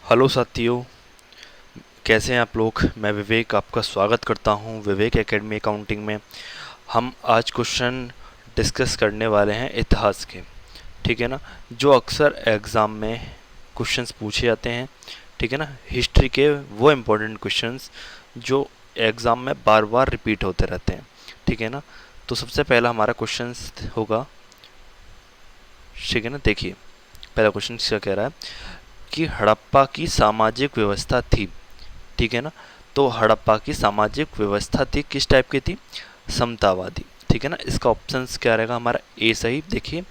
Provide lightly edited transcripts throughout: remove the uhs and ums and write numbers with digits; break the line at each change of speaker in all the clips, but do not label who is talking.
Hello साथियों, कैसे हैं आप लोग। मैं विवेक आपका स्वागत करता हूं विवेक एकेडमी अकाउंटिंग में। हम आज क्वेश्चन डिस्कस करने वाले हैं इतिहास के, ठीक है ना, जो अक्सर एग्ज़ाम में क्वेश्चंस पूछे जाते हैं, ठीक है ना। हिस्ट्री के वो इम्पोर्टेंट क्वेश्चंस जो एग्ज़ाम में बार बार रिपीट होते रहते हैं, ठीक है ना। तो सबसे पहला हमारा क्वेश्चन होगा, ठीक है ना। देखिए, पहला क्वेश्चन क्या कह रहा है कि हड़प्पा की सामाजिक व्यवस्था थी, ठीक है ना। तो हड़प्पा की सामाजिक व्यवस्था थी किस टाइप की थी? समतावादी, ठीक है ना। इसका ऑप्शंस क्या रहेगा हमारा? ए सही। देखिए,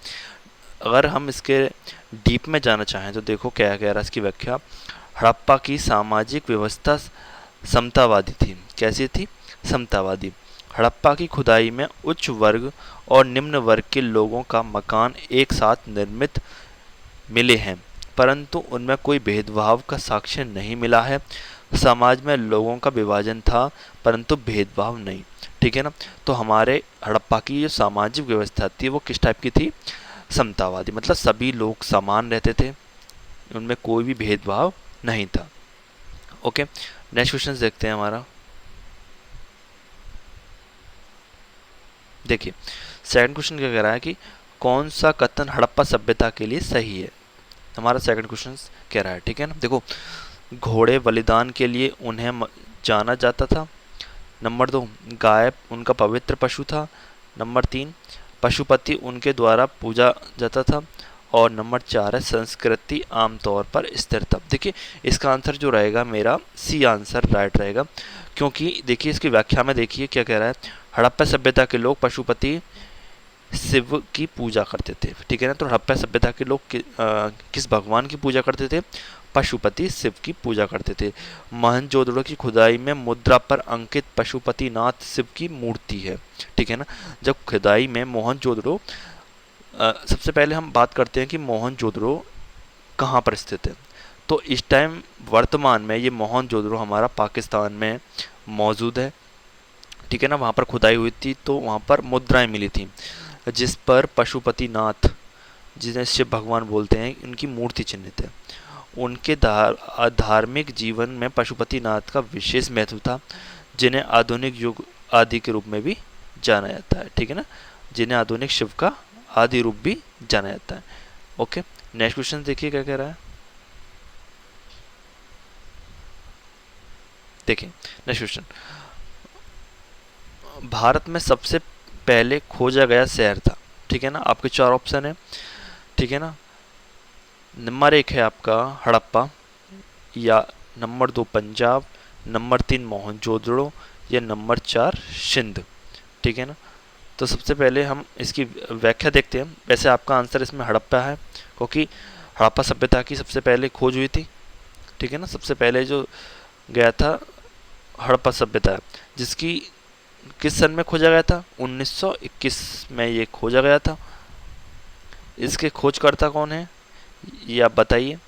अगर हम इसके डीप में जाना चाहें तो देखो क्या कह रहा है इसकी व्याख्या। हड़प्पा की सामाजिक व्यवस्था समतावादी थी। कैसी थी? समतावादी। हड़प्पा की खुदाई में उच्च वर्ग और निम्न वर्ग के लोगों का मकान एक साथ निर्मित मिले हैं, परंतु उनमें कोई भेदभाव का साक्ष्य नहीं मिला है। समाज में लोगों का विभाजन था परंतु भेदभाव नहीं, ठीक है ना। तो हमारे हड़प्पा की जो सामाजिक व्यवस्था थी वो किस टाइप की थी? समतावादी, मतलब सभी लोग समान रहते थे, उनमें कोई भी भेदभाव नहीं था। ओके, नेक्स्ट क्वेश्चन देखते हैं हमारा। देखिए, सेकंड क्वेश्चन क्या कह रहा है कि कौन सा कथन हड़प्पा सभ्यता के लिए सही है? हमारा सेकंड क्वेश्चन कह रहा है, ठीक है ना। देखो, घोड़े बलिदान के लिए उन्हें जाना जाता था। नंबर 2, गाय उनका पवित्र पशु था। नंबर 3, पशुपति उनके द्वारा पूजा जाता था। और नंबर 4 है, संस्कृति आमतौर पर स्थिर था। देखिए, इसका आंसर जो रहेगा मेरा सी आंसर राइट रहेगा, क्योंकि देखिए इसकी व्याख्या में देखिए क्या कह रहा है। हड़प्पा सभ्यता के लोग पशुपति शिव की पूजा करते थे, ठीक है ना। तो हड़प्पा सभ्यता के लोग किस भगवान की पूजा करते थे? पशुपति शिव की पूजा करते थे। मोहनजोदड़ो की खुदाई में मुद्रा पर अंकित पशुपतिनाथ शिव की मूर्ति है, ठीक है ना। जब खुदाई में मोहनजोदड़ो, सबसे पहले हम बात करते हैं कि मोहनजोदड़ो कहाँ पर स्थित है। तो इस टाइम वर्तमान में ये मोहनजोदड़ो हमारा पाकिस्तान में मौजूद है, ठीक है ना। वहाँ पर खुदाई हुई थी तो वहाँ पर मुद्राएं मिली थी जिस पर पशुपतिनाथ, जिन्हें शिव भगवान बोलते हैं, उनकी मूर्ति चिन्हित है। उनके धार्मिक जीवन में पशुपतिनाथ का विशेष महत्व था, जिन्हें आधुनिक युग आदि के रूप में भी जाना जाता है, ठीक है ना। जिन्हें आधुनिक शिव का आदि रूप भी जाना जाता है। ओके, नेक्स्ट क्वेश्चन देखिए क्या कह रहा है। देखिए, नेक्स्ट क्वेश्चन, भारत में सबसे पहले खोजा गया शहर था, ठीक है ना। आपके चार ऑप्शन है, ठीक है ना। नंबर 1 है आपका हड़प्पा, या नंबर 2 पंजाब, नंबर 3 मोहनजोदड़ो, या नंबर 4 सिंध, ठीक है ना। तो सबसे पहले हम इसकी व्याख्या देखते हैं। वैसे आपका आंसर इसमें हड़प्पा है, क्योंकि हड़प्पा सभ्यता की सबसे पहले खोज हुई थी, ठीक है ना। सबसे पहले जो गया था हड़प्पा सभ्यता, जिसकी किस सन में खोजा गया था? 1921 में ये खोजा गया था। इसके खोजकर्ता कौन है ये आप बताइए,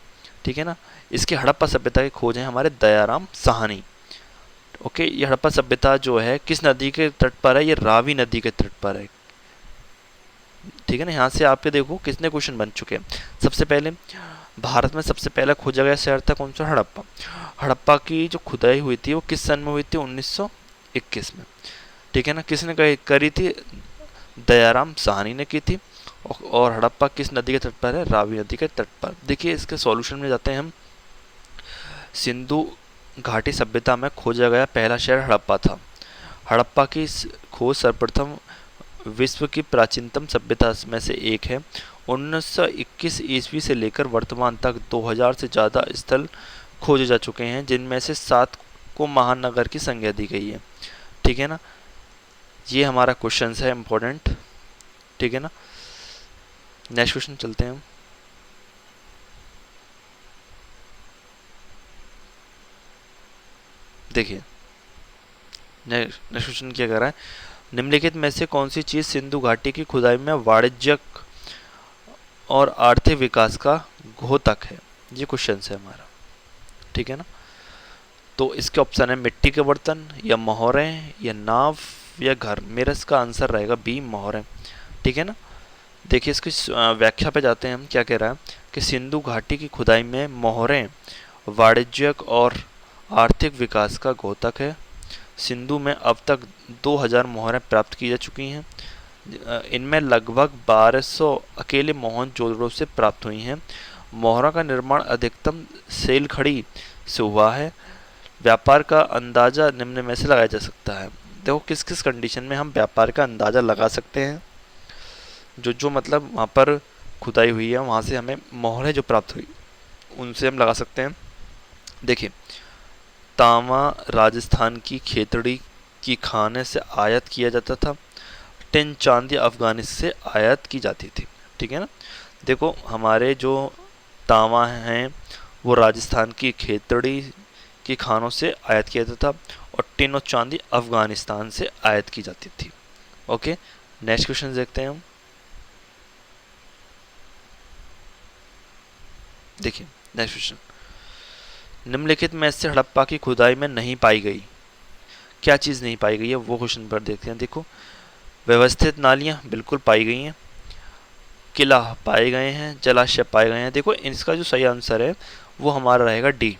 ठीक है ना। इसकी हड़प्पा सभ्यता की खोज है हमारे दयाराम साहनी। ओके, ये हड़प्पा सभ्यता जो है किस नदी के तट पर है? ये रावी नदी के तट पर है, ठीक है ना। यहाँ से आपके देखो कितने क्वेश्चन बन चुके हैं। सबसे पहले भारत में सबसे पहला खोजा गया शहर था कौन सा? हड़प्पा। हड़प्पा की जो खुदाई हुई थी वो किस सन में हुई थी? 1921 में, ठीक है ना। किसने करी थी? दयाराम साहनी ने की थी। और हड़प्पा किस नदी के तट पर है? रावी नदी के तट पर। देखिए, इसके सॉल्यूशन में जाते हैं हम। सिंधु घाटी सभ्यता में खोजा गया पहला शहर हड़प्पा था। हड़प्पा की खोज सर्वप्रथम विश्व की प्राचीनतम सभ्यता में से एक है। 1921 ईस्वी से लेकर वर्तमान तक 2000 से ज़्यादा स्थल खोजे जा चुके हैं, जिनमें से 7 को महानगर की संज्ञा दी गई है, ठीक है ना। ये हमारा क्वेश्चन है इम्पोर्टेंट, ठीक है ना। नेक्स्ट क्वेश्चन चलते हैं हम। देखिए, नेक्स्ट क्वेश्चन क्या कर रहा है। निम्नलिखित में से कौन सी चीज़ सिंधु घाटी की खुदाई में वाणिज्यिक और आर्थिक विकास का घोतक है? ये क्वेश्चन है हमारा, ठीक है ना। तो इसके ऑप्शन है मिट्टी के बर्तन, या मोहरें, या नाव, या घर। मेरा इसका आंसर रहेगा बी, मोहरें, ठीक है ना। देखिए, इसकी व्याख्या पे जाते हैं हम। क्या कह रहा है कि सिंधु घाटी की खुदाई में मोहरें वाणिज्यिक और आर्थिक विकास का द्योतक है। सिंधु में अब तक 2000 मोहरें प्राप्त की जा चुकी हैं। इनमें लगभग 1200 अकेले मोहनजोदड़ो से प्राप्त हुई हैं। मोहरों का निर्माण अधिकतम सेलखड़ी से हुआ है। व्यापार का अंदाजा निम्न में से लगाया जा सकता है। देखो किस किस कंडीशन में हम व्यापार का अंदाजा लगा सकते हैं। जो जो मतलब वहाँ पर खुदाई हुई है, वहाँ से हमें मोहरें जो प्राप्त हुई उनसे हम लगा सकते हैं। देखिए, तांबा राजस्थान की खेतड़ी की खाने से आयात किया जाता था। टिन चांदी अफगानिस्तान से आयात की जाती थी। ठीक है ना। देखो हमारे जो तांबा हैं वो राजस्थान की खेतड़ी की खानों से आयात किया जाता था और टिन और चांदी अफगानिस्तान से आयात की जाती थी। ओके, नेक्स्ट क्वेश्चन देखते हैं हम। देखिए नेक्स्ट क्वेश्चन, निम्नलिखित में से हड़प्पा की खुदाई में नहीं पाई गई क्या चीज़ नहीं पाई गई है, वो क्वेश्चन पर देखते हैं। देखो, व्यवस्थित नालियाँ बिल्कुल पाई गई हैं, किला पाए गए हैं, जलाशय पाए गए हैं। देखो इसका जो सही आंसर है वो हमारा रहेगा डी।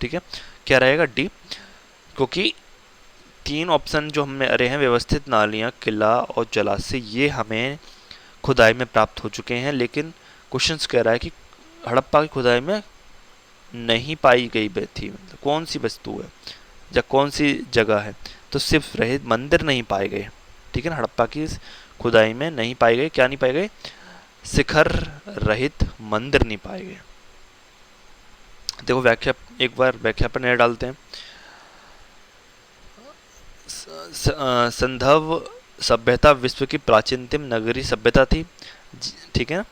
ठीक है, क्या रहेगा डी, क्योंकि तीन ऑप्शन जो हमें अरे हैं, व्यवस्थित नालियाँ, किला और जलाशय, ये हमें खुदाई में प्राप्त हो चुके हैं। लेकिन क्वेश्चन कह रहा है कि हड़प्पा की खुदाई में नहीं पाई गई थी, मतलब कौन सी वस्तु है या कौन सी जगह है। तो सिर्फ रहित मंदिर नहीं पाए गए। ठीक है ना, हड़प्पा की खुदाई में नहीं पाए गए, क्या नहीं पाए गए, शिखर रहित मंदिर नहीं पाए गए। देखो व्याख्या, एक बार व्याख्या पर नजर डालते हैं। संधव सभ्यता विश्व की प्राचीनतम नगरीय सभ्यता थी। ठीक है ना,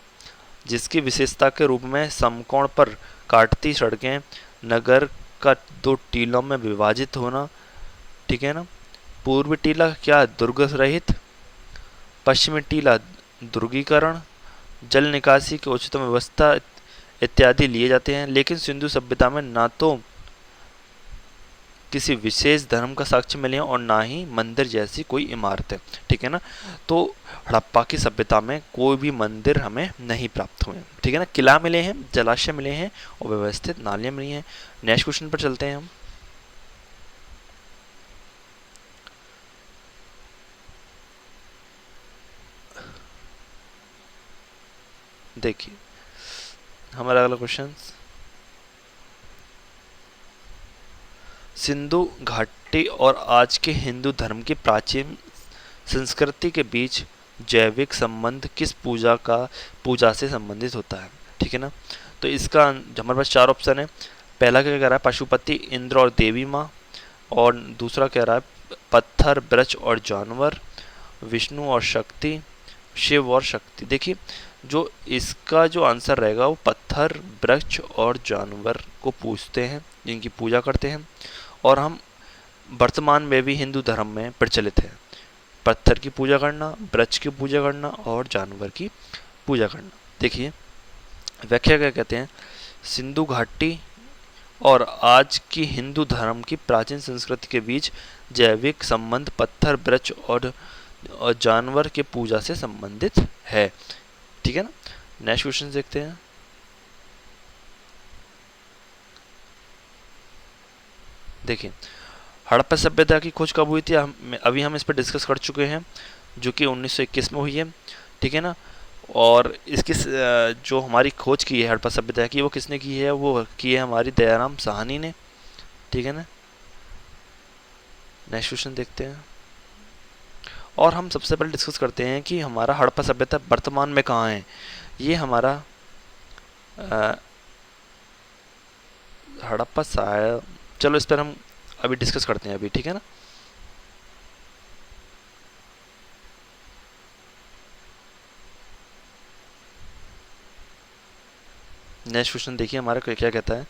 जिसकी विशेषता के रूप में समकोण पर काटती सड़कें, नगर का दो टीलों में विभाजित होना। ठीक है ना, पूर्वी टीला क्या, दुर्ग रहित, पश्चिमी टीला दुर्गीकरण, जल निकासी की उच्चतम व्यवस्था इत्यादि लिए जाते हैं। लेकिन सिंधु सभ्यता में ना तो किसी विशेष धर्म का साक्ष्य मिले हैं और ना ही मंदिर जैसी कोई इमारत है। ठीक है ना, तो हड़प्पा की सभ्यता में कोई भी मंदिर हमें नहीं प्राप्त हुए। ठीक है ना, किला मिले हैं, जलाशय मिले हैं और व्यवस्थित नालियाँ मिली हैं। नेक्स्ट क्वेश्चन पर चलते हैं हम। देखिए हमारा अगला क्वेश्चन, सिंधु घाटी और आज के हिंदू धर्म की प्राचीन संस्कृति के बीच जैविक संबंध किस पूजा से संबंधित होता है। ठीक है ना, तो इसका हमारे पास चार ऑप्शन है। पहला क्या कह रहा है, पशुपति, इंद्र और देवी माँ। और दूसरा कह रहा है पत्थर, वृक्ष और जानवर, विष्णु और शक्ति, शिव और शक्ति। देखिए जो इसका जो आंसर रहेगा वो पत्थर, वृक्ष और जानवर को पूजते हैं, जिनकी पूजा करते हैं। और हम वर्तमान में भी हिंदू धर्म में प्रचलित है पत्थर की पूजा करना, वृक्ष की पूजा करना और जानवर की पूजा करना। देखिए व्याख्या क्या कहते हैं, सिंधु घाटी और आज की हिंदू धर्म की प्राचीन संस्कृति के बीच जैविक संबंध पत्थर, वृक्ष और जानवर के पूजा से संबंधित है। ठीक है ना, नेक्स्ट क्वेश्चन देखते हैं। देखिए हड़प्पा सभ्यता की खोज कब हुई थी, अभी हम इस पर डिस्कस कर चुके हैं, जो कि 1921 में हुई है। ठीक है ना, और इसकी जो हमारी खोज की है हड़प्पा सभ्यता की, वो किसने की है, वो की है हमारी दयाराम साहनी ने। ठीक है ना, नेक्स्ट क्वेश्चन देखते हैं। और हम सबसे पहले डिस्कस करते हैं कि हमारा हड़प्पा सभ्यता वर्तमान में कहाँ है। ये हमारा हड़प्पा शायद, चलो इस पर हम अभी डिस्कस करते हैं अभी। ठीक है ना, नेक्स्ट क्वेश्चन देखिए हमारा क्या कहता है,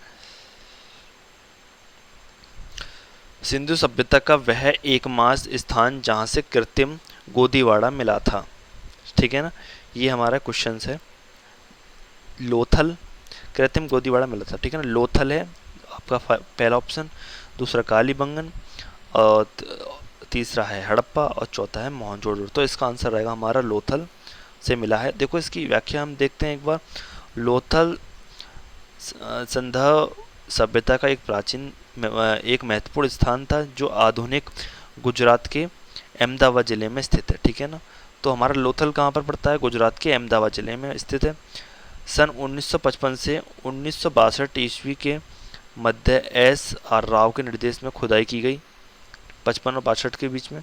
सिंधु सभ्यता का वह एकमात्र स्थान जहां से कृत्रिम गोदीवाड़ा मिला था। ठीक है ना, ये हमारा क्वेश्चन है। लोथल, कृत्रिम गोदीवाड़ा मिला था। ठीक है ना, लोथल है आपका पहला ऑप्शन, दूसरा कालीबंगन और तीसरा है हड़प्पा और चौथा है मोहनजोदड़ो। तो इसका आंसर रहेगा हमारा लोथल से मिला है। देखो इसकी व्याख्या हम देखते हैं एक बार। लोथल संधा सभ्यता का एक प्राचीन एक महत्वपूर्ण स्थान था जो आधुनिक गुजरात के अहमदाबाद जिले में स्थित है। ठीक है ना। तो हमारा लोथल कहाँ पर पड़ता है? गुजरात के अहमदाबाद जिले में स्थित है। सन 1955 से 1962 ईस्वी के मध्य एस आर राव के निर्देश में खुदाई की गई। 55 और 62 के बीच में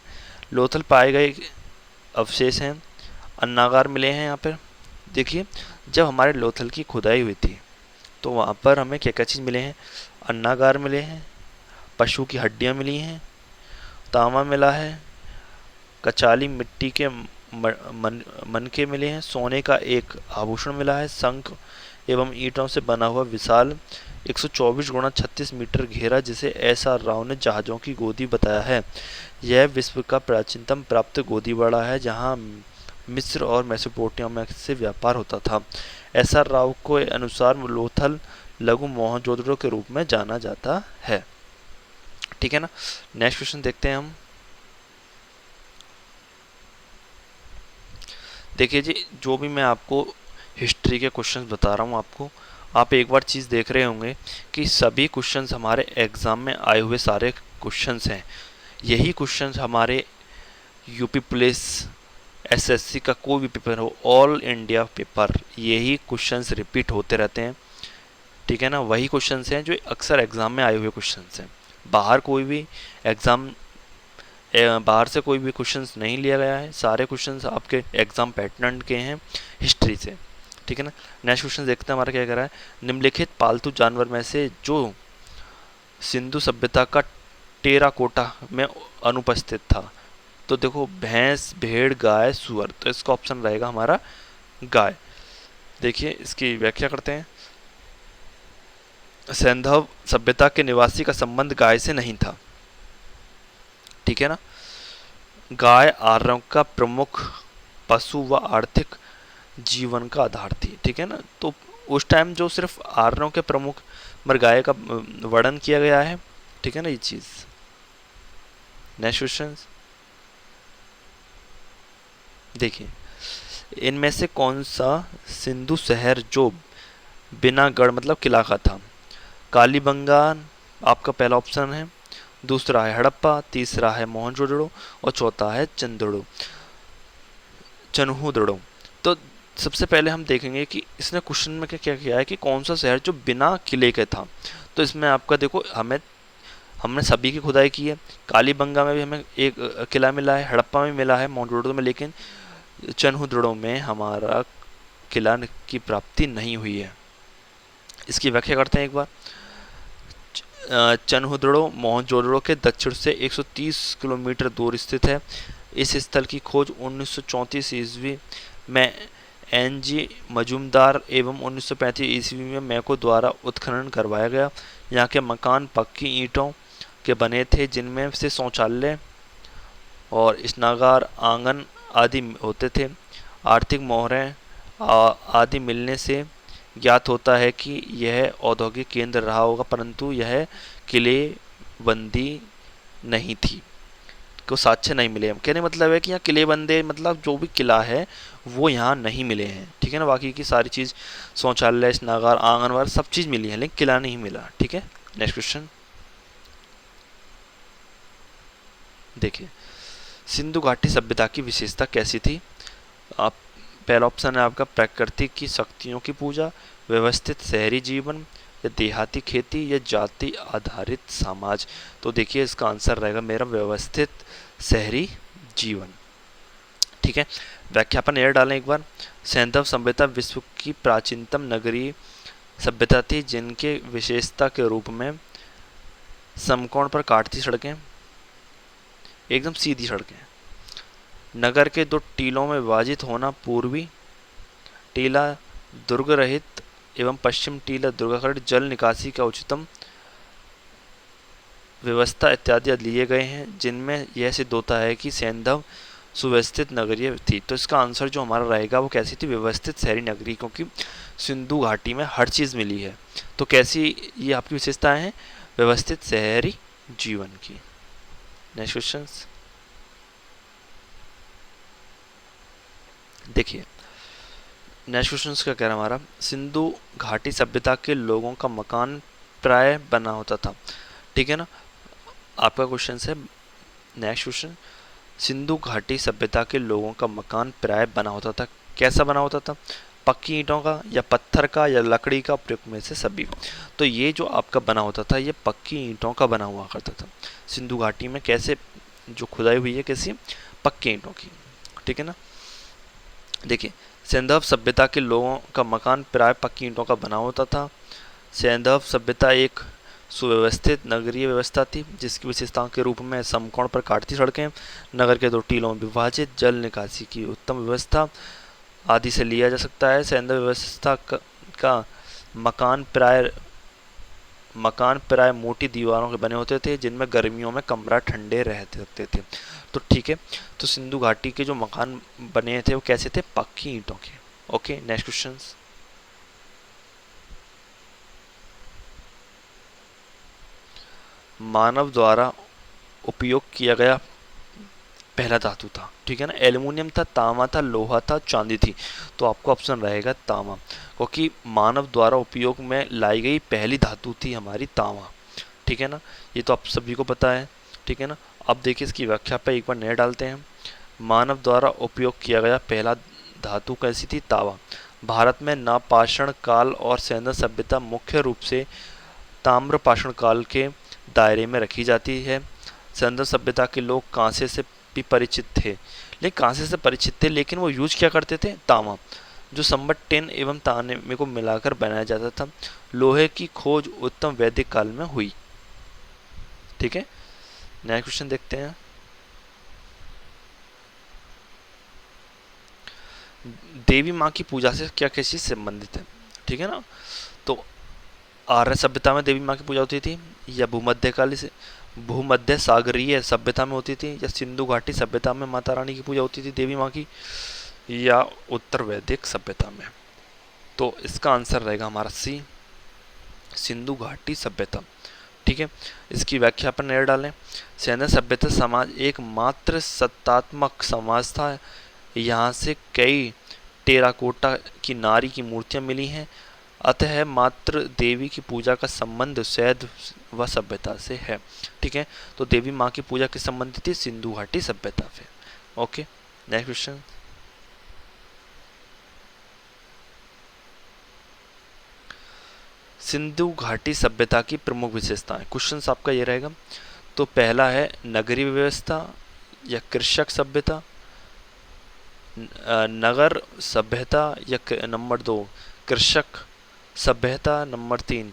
लोथल पाए गए अवशेष हैं, अन्नागार मिले हैं यहाँ पर। देखिए, जब हमारे लोथल की खुदाई हुई थी तो वहाँ पर हमें क्या क्या चीज़ मिले हैं? अन्नागार मिले हैं, पशु की हड्डियाँ मिली हैं, तांबा मिला है, कचाली मिट्टी के मनके मिले हैं, सोने का एक आभूषण मिला है, शंख एवं ईंटों से बना हुआ विशाल 124 गुणा 36 मीटर घेरा जिसे एस आर राव ने जहाज़ों की गोदी बताया है। यह विश्व का प्राचीनतम प्राप्त गोदीबाड़ा है जहाँ मिस्र और मेसोपोटामिया से व्यापार होता था। एस आर राव के अनुसार लोथल लघु मोहनजोदड़ो के रूप में जाना जाता है। ठीक है ना। नेक्स्ट क्वेश्चन देखते हैं हम। देखिए जी, जो भी मैं आपको हिस्ट्री के क्वेश्चंस बता रहा हूँ आपको, आप एक बार चीज़ देख रहे होंगे कि सभी क्वेश्चंस हमारे एग्ज़ाम में आए हुए सारे क्वेश्चंस हैं। यही क्वेश्चंस हमारे यूपी पुलिस, एसएससी का कोई भी पेपर हो, ऑल इंडिया पेपर, यही क्वेश्चंस रिपीट होते रहते हैं। ठीक है ना। वही क्वेश्चंस हैं जो अक्सर एग्ज़ाम में आए हुए क्वेश्चंस हैं। बाहर कोई भी एग्ज़ाम बाहर से कोई भी क्वेश्चंस नहीं लिया गया है, सारे क्वेश्चंस आपके एग्जाम पैटर्न के हैं हिस्ट्री से। ठीक है ना। नेक्स्ट क्वेश्चन देखते हैं हमारा क्या कह रहा है। निम्नलिखित पालतू जानवर में से जो सिंधु सभ्यता का टेराकोटा में अनुपस्थित था? तो देखो, भैंस, भेड़, गाय, सुअर। तो इसका ऑप्शन रहेगा हमारा गाय। देखिए, इसकी व्याख्या करते हैं। सैंधव सभ्यता के निवासी का संबंध गाय से नहीं था। ठीक है ना। गाय आर्यों का प्रमुख पशु व आर्थिक जीवन का आधार थी। ठीक है ना। तो उस टाइम जो सिर्फ आर्यों के प्रमुख मर गाय का वर्णन किया गया है। ठीक है ना, ये चीज। नेक्स्ट क्वेश्चन देखिए, इनमें से कौन सा सिंधु शहर जो बिना गढ़ मतलब किला का था? कालीबंगान आपका पहला ऑप्शन है, दूसरा है हड़प्पा, तीसरा है मोहनजोदड़ो और चौथा है चन्हुदड़ो। तो सबसे पहले हम देखेंगे कि इसने क्वेश्चन में क्या क्या किया है कि कौन सा शहर जो बिना किले के था। तो इसमें आपका देखो, हमने सभी की खुदाई की है। कालीबंगा में भी हमें एक किला मिला है, हड़प्पा में मिला है, मोहनजोदड़ो में, लेकिन चन्हुदड़ो में हमारा किला की प्राप्ति नहीं हुई है। इसकी व्याख्या करते हैं एक बार। चन्हुदड़ो मोहनजोदड़ो के दक्षिण से 130 किलोमीटर दूर स्थित है। इस स्थल की खोज 1934 ईस्वी में एन.जी. मजूमदार एवं 1935 ईस्वी में मैको द्वारा उत्खनन करवाया गया। यहाँ के मकान पक्की ईंटों के बने थे जिनमें से शौचालय और स्नागार, आंगन आदि होते थे। आर्थिक मोहरें आदि मिलने से ज्ञात होता है कि यह औद्योगिक केंद्र रहा होगा, परंतु यह किलेबंदी नहीं थी, को साक्ष्य नहीं मिले। कहने मतलब है कि यहाँ किलेबंदे मतलब जो भी किला है वो यहाँ नहीं मिले हैं। ठीक है ना। बाकी की सारी चीज़, शौचालय, स्नागार, आंगनबाड़ी, सब चीज़ मिली है, लेकिन किला नहीं मिला। ठीक है। नेक्स्ट क्वेश्चन देखिए, सिंधु घाटी सभ्यता की विशेषता कैसी थी? आप पहला ऑप्शन है आपका प्रकृति की शक्तियों की पूजा, व्यवस्थित शहरी जीवन, या देहाती खेती, या जाति आधारित समाज। तो देखिए, इसका आंसर रहेगा मेरा व्यवस्थित शहरी जीवन। ठीक है। व्याख्यापन एयर डालें एक बार। सैंधव सभ्यता विश्व की प्राचीनतम नगरीय सभ्यता थी जिनके विशेषता के रूप में समकोण पर काटती सड़कें, एकदम सीधी सड़कें, नगर के दो टीलों में विभाजित होना, पूर्वी टीला दुर्ग रहित एवं पश्चिम टीला दुर्गाकृत, जल निकासी का उच्चतम व्यवस्था इत्यादि लिए गए हैं जिनमें यह सिद्ध होता है कि सैंधव सुव्यवस्थित नगरीय थी। तो इसका आंसर जो हमारा रहेगा वो कैसी थी? व्यवस्थित शहरी नगरी, क्योंकि सिंधु घाटी में हर चीज़ मिली है। तो कैसी ये आपकी विशेषताएं हैं? व्यवस्थित शहरी जीवन की। नेक्स्ट क्वेश्चन देखिए, नेक्स्ट क्वेश्चन क्या कह रहा है हमारा, सिंधु घाटी सभ्यता के लोगों का मकान प्राय बना होता था। ठीक है ना, आपका क्वेश्चन है नेक्स्ट क्वेश्चन, सिंधु घाटी सभ्यता के लोगों का मकान प्राय बना होता था। कैसा बना होता था, पक्की ईंटों का या पत्थर का या लकड़ी का, प्रयोग में से सभी। तो ये जो आपका बना होता था ये पक्की ईंटों का बना हुआ करता था। सिंधु घाटी में कैसे जो खुदाई हुई है, कैसी, पक्की ईंटों की। ठीक है ना, देखिए सैंधव सभ्यता के लोगों का मकान प्राय पक्की ईंटों का बना होता था। सैंधव सभ्यता एक सुव्यवस्थित नगरीय व्यवस्था थी जिसकी विशेषताओं के रूप में समकोण पर काटती सड़कें, नगर के 2 टीलों में विभाजित जल निकासी की उत्तम व्यवस्था आदि से लिया जा सकता है। सैंधव व्यवस्था का मकान प्राय मोटी दीवारों के बने होते थे जिनमें गर्मियों में कमरा ठंडे रहते सकते थे। तो ठीक है, तो सिंधु घाटी के जो मकान बने थे वो कैसे थे, पक्की ईंटों के। ओके, नेक्स्ट क्वेश्चन, मानव द्वारा उपयोग किया गया पहला धातु था। ठीक है ना, एल्युमिनियम था, तांबा था, लोहा था, चांदी थी। तो आपको ऑप्शन रहेगा तांबा, क्योंकि मानव द्वारा उपयोग में लाई गई पहली धातु थी हमारी तांबा। ठीक है ना, ये तो आप सभी को पता है। ठीक है ना, अब देखिए इसकी व्याख्या पे एक बार नजर डालते हैं। मानव द्वारा उपयोग किया गया पहला धातु कैसी थी, तांबा। भारत में नवपाषाण काल और सैंधव सभ्यता मुख्य रूप से ताम्रपाषाण काल के दायरे में रखी जाती है। सैंधव सभ्यता के लोग कांसे से भी परिचित थे, लेकिन कांसे से परिचित थे लेकिन वो यूज क्या करते थे, तांबा, जो संबत टिन एवं तांबे को मिलाकर बनाया जाता था। लोहे की खोज उत्तम वैदिक काल में हुई। ठीक है, नेक्स्ट क्वेश्चन देखते हैं। देवी माँ की पूजा से क्या क्या चीज संबंधित है। ठीक है ना, तो आर्य सभ्यता में देवी माँ की पूजा होती थी, या भूमध्यकाली से भूमध्य सागरीय सभ्यता में होती थी, या सिंधु घाटी सभ्यता में माता रानी की पूजा होती थी देवी माँ की, या उत्तर वैदिक सभ्यता में। तो इसका आंसर रहेगा हमारा सी, सिंधु घाटी सभ्यता। ठीक है, इसकी व्याख्या पर नजर डालें। सैन्य सभ्यता समाज एक मात्र सत्तात्मक समाज था। यहाँ से कई टेराकोटा की नारी की मूर्तियां मिली हैं, अतः मात्र देवी की पूजा का संबंध शैव व सभ्यता से है। ठीक है, तो देवी माँ की पूजा किस संबंधित थी, सिंधु घाटी सभ्यता से। ओके, नेक्स्ट क्वेश्चन, सिंधु घाटी सभ्यता की प्रमुख विशेषताएं। क्वेश्चन आपका ये रहेगा। तो पहला है नगरीय व्यवस्था या कृषक सभ्यता, नगर सभ्यता, या नंबर 2 कृषक सभ्यता, नंबर 3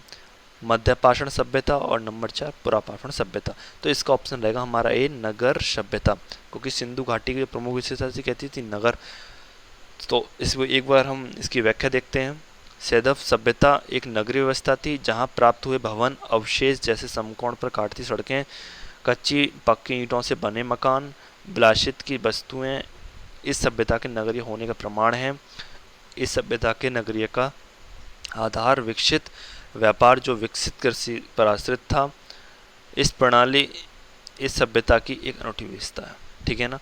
मध्यपाषाण सभ्यता, और नंबर 4 पुरापाषाण सभ्यता। तो इसका ऑप्शन रहेगा हमारा ए, नगर सभ्यता, क्योंकि सिंधु घाटी की प्रमुख विशेषता से कहती थी नगर। तो इसको एक बार हम इसकी व्याख्या देखते हैं। सैंधव सभ्यता एक नगरीय व्यवस्था थी जहां प्राप्त हुए भवन अवशेष जैसे समकोण पर काटती सड़कें, कच्ची पक्की ईंटों से बने मकान, विलासित की वस्तुएं इस सभ्यता के नगरीय होने का प्रमाण है। इस सभ्यता के नगरीय का आधार विकसित व्यापार जो विकसित कृषि पर आश्रित था। इस प्रणाली इस सभ्यता की एक अनूठी विशेषता है। ठीक है ना,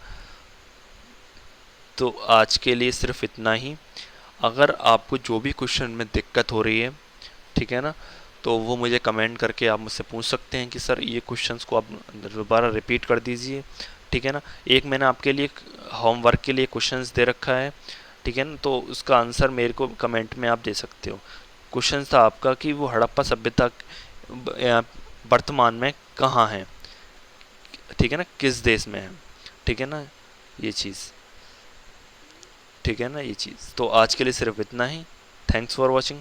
तो आज के लिए सिर्फ इतना ही। अगर आपको जो भी क्वेश्चन में दिक्कत हो रही है, ठीक है ना, तो वो मुझे कमेंट करके आप मुझसे पूछ सकते हैं कि सर ये क्वेश्चंस को आप दोबारा रिपीट कर दीजिए। ठीक है ना, एक मैंने आपके लिए होमवर्क के लिए क्वेश्चंस दे रखा है। ठीक है ना, तो उसका आंसर मेरे को कमेंट में आप दे सकते हो। क्वेश्चन था आपका कि वो हड़प्पा सभ्यता वर्तमान में कहाँ है, ठीक है ना, किस देश में है। ठीक है ना, ये चीज़, ठीक है ना, ये चीज़। तो आज के लिए सिर्फ इतना ही। Thanks for watching.